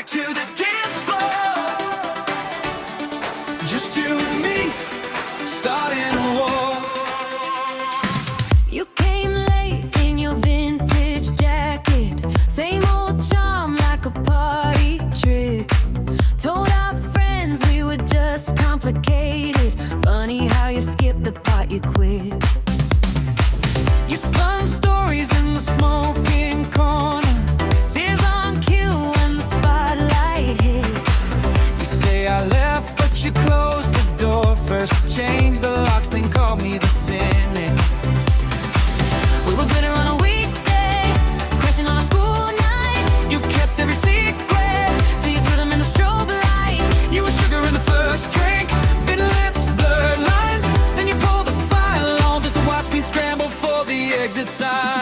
back to the dance floor. Just you and me, starting a war. You came late in your vintage jacket, same old charm like a party trick. Told our friends we were just complicated. Funny how you skipped the part you quit. You spun stories in the smoking corner, Tears on cue when the spotlight hit. you say I left but you closed the door. First changed the locks, then called me the cynic. We were better on a weekday, crashing on a school night. You kept every secret Till you put them in the strobe light. You were sugar in the first drink, bit lips, blurred lines. Then you pulled the file on just to watch me scramble for the exit sign.